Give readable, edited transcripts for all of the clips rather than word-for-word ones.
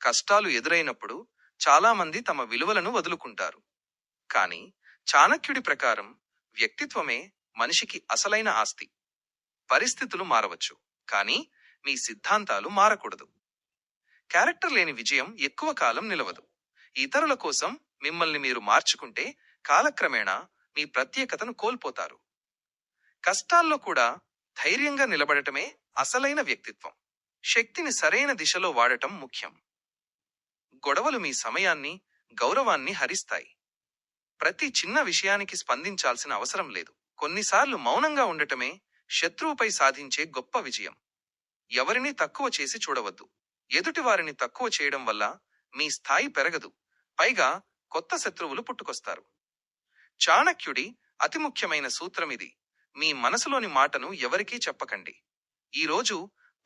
కష్టాలు ఎదురైనప్పుడు చాలామంది తమ విలువలను వదులుకుంటారు. కానీ చాణక్యుడి ప్రకారం వ్యక్తిత్వమే మనిషికి అసలైన ఆస్తి. పరిస్థితులు మారవచ్చు, కానీ మీ సిద్ధాంతాలు మారకూడదు. క్యారెక్టర్ లేని విజయం ఎక్కువ కాలం నిలవదు. ఇతరుల కోసం మిమ్మల్ని మీరు మార్చుకుంటే కాలక్రమేణా మీ ప్రత్యేకతను కోల్పోతారు. కష్టాల్లో కూడా ధైర్యంగా నిలబడటమే అసలైన వ్యక్తిత్వం. శక్తిని సరైన దిశలో వాడటం ముఖ్యం. గొడవలు మీ సమయాన్ని, గౌరవాన్ని హరిస్తాయి. ప్రతి చిన్న విషయానికి స్పందించాల్సిన అవసరం లేదు. కొన్నిసార్లు మౌనంగా ఉండటమే శత్రువుపై సాధించే గొప్ప విజయం. ఎవరినీ తక్కువ చేసి చూడవద్దు. ఎదుటివారిని తక్కువ చేయడం వల్ల మీ స్థాయి పెరగదు, పైగా కొత్త శత్రువులు పుట్టుకొస్తారు. చాణక్యుడి అతి ముఖ్యమైన సూత్రమిది: మీ మనసులోని మాటను ఎవరికీ చెప్పకండి. ఈరోజు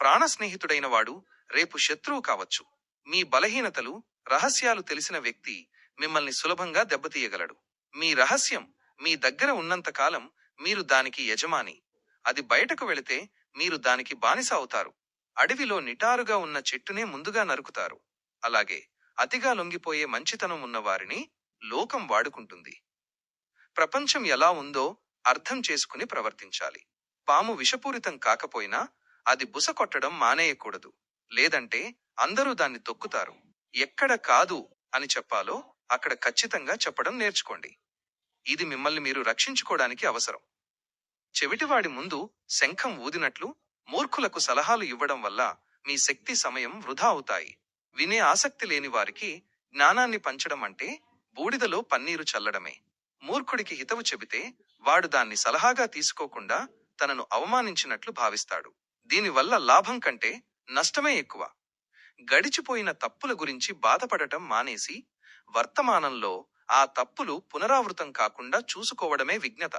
ప్రాణ స్నేహితుడైన వాడు రేపు శత్రువు కావచ్చు. మీ బలహీనతలు, రహస్యాలు తెలిసిన వ్యక్తి మిమ్మల్ని సులభంగా దెబ్బతీయగలడు. మీ రహస్యం మీ దగ్గర ఉన్నంతకాలం మీరు దానికి యజమాని. అది బయటకు వెళితే మీరు దానికి బానిస అవుతారు. అడవిలో నిటారుగా ఉన్న చెట్టునే ముందుగా నరుకుతారు. అలాగే అతిగా లొంగిపోయే మంచితనం ఉన్నవారిని లోకం వాడుకుంటుంది. ప్రపంచం ఎలా ఉందో అర్థం చేసుకుని ప్రవర్తించాలి. పాము విషపూరితం కాకపోయినా అది బుస కొట్టడం మానేయకూడదు. లేదంటే అందరూ దాన్ని తొక్కుతారు. ఎక్కడ కాదు అని చెప్పాలో అక్కడ ఖచ్చితంగా చెప్పడం నేర్చుకోండి. ఇది మిమ్మల్ని మీరు రక్షించుకోవడానికి అవసరం. చెవిటివాడి ముందు శంఖం ఊదినట్లు మూర్ఖులకు సలహాలు ఇవ్వడం వల్ల మీ శక్తి, సమయం వృధా అవుతాయి. వినే ఆసక్తి లేని వారికి జ్ఞానాన్ని పంచడం అంటే బూడిదలో పన్నీరు చల్లడమే. మూర్ఖుడికి హితవు చెబితే వాడు దాన్ని సలహాగా తీసుకోకుండా తనను అవమానించినట్లు భావిస్తాడు. దీనివల్ల లాభం కంటే నష్టమే ఎక్కువ. గడిచిపోయిన తప్పుల గురించి బాధపడటం మానేసి వర్తమానంలో ఆ తప్పులు పునరావృతం కాకుండా చూసుకోవడమే విజ్ఞత.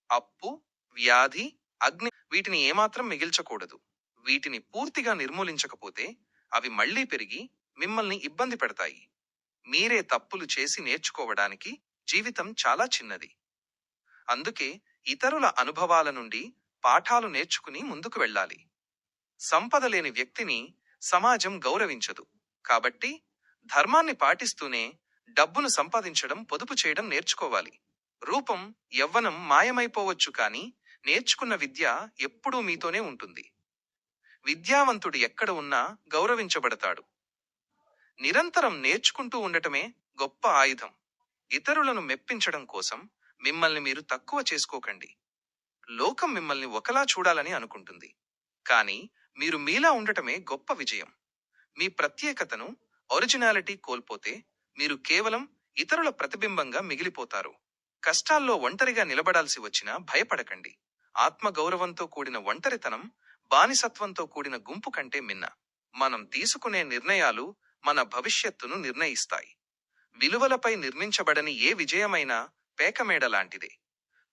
అప్పు, వ్యాధి, అగ్ని వీటిని ఏమాత్రం మిగిల్చకూడదు. వీటిని పూర్తిగా నిర్మూలించకపోతే అవి మళ్లీ పెరిగి మిమ్మల్ని ఇబ్బంది పెడతాయి. మీరే తప్పులు చేసి నేర్చుకోవడానికి జీవితం చాలా చిన్నది. అందుకే ఇతరుల అనుభవాల నుండి పాఠాలు నేర్చుకుని ముందుకు వెళ్ళాలి. సంపద లేని వ్యక్తిని సమాజం గౌరవించదు. కాబట్టి ధర్మాన్ని పాటిస్తూనే డబ్బును సంపాదించడం, పొదుపు చేయడం నేర్చుకోవాలి. రూపం, యవ్వనం మాయమైపోవచ్చు, కానీ నేర్చుకున్న విద్య ఎప్పుడూ మీతోనే ఉంటుంది. విద్యావంతుడు ఎక్కడ ఉన్నా గౌరవించబడతాడు. నిరంతరం నేర్చుకుంటూ ఉండటమే గొప్ప ఆయుధం. ఇతరులను మెప్పించడం కోసం మిమ్మల్ని మీరు తక్కువ చేసుకోకండి. లోకం మిమ్మల్ని ఒకలా చూడాలని అనుకుంటుంది, కానీ మీరు మీలా ఉండటమే గొప్ప విజయం. మీ ప్రత్యేకతను, ఒరిజినాలిటీ కోల్పోతే మీరు కేవలం ఇతరుల ప్రతిబింబంగా మిగిలిపోతారు. కష్టాల్లో ఒంటరిగా నిలబడాల్సి వచ్చినా భయపడకండి. ఆత్మగౌరవంతో కూడిన ఒంటరితనం బానిసత్వంతో కూడిన గుంపు కంటే మిన్న. మనం తీసుకునే నిర్ణయాలు మన భవిష్యత్తును నిర్ణయిస్తాయి. విలువలపై నిర్మించబడని ఏ విజయమైనా పేకమేడ లాంటిదే.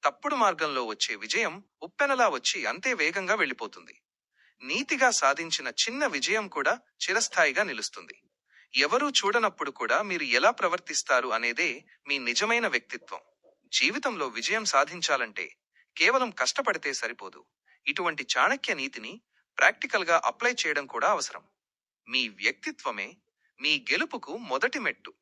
తప్పుడు మార్గంలో వచ్చే విజయం ఉప్పెనలా వచ్చి అంతే వేగంగా వెళ్ళిపోతుంది. నీతిగా సాధించిన చిన్న విజయం కూడా చిరస్థాయిగా నిలుస్తుంది. ఎవరూ చూడనప్పుడు కూడా మీరు ఎలా ప్రవర్తిస్తారు అనేదే మీ నిజమైన వ్యక్తిత్వం. జీవితంలో విజయం సాధించాలంటే కేవలం కష్టపడితే సరిపోదు. ఇటువంటి చాణక్య నీతిని ప్రాక్టికల్గా అప్లై చేయడం కూడా అవసరం. మీ వ్యక్తిత్వమే మీ గెలుపుకు మొదటి మెట్టు.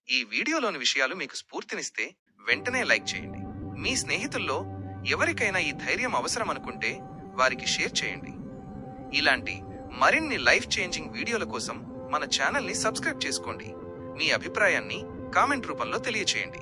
ఈ వీడియోలోని విషయాలు మీకు స్ఫూర్తినిస్తే వెంటనే లైక్ చేయండి. మీ స్నేహితుల్లో ఎవరికైనా ఈ ధైర్యం అవసరం అనుకుంటే వారికి షేర్ చేయండి. ఇలాంటి మరిన్ని లైఫ్ చేంజింగ్ వీడియోల కోసం మన ఛానల్ని సబ్స్క్రైబ్ చేసుకోండి. మీ అభిప్రాయాన్ని కామెంట్ రూపంలో తెలియచేయండి.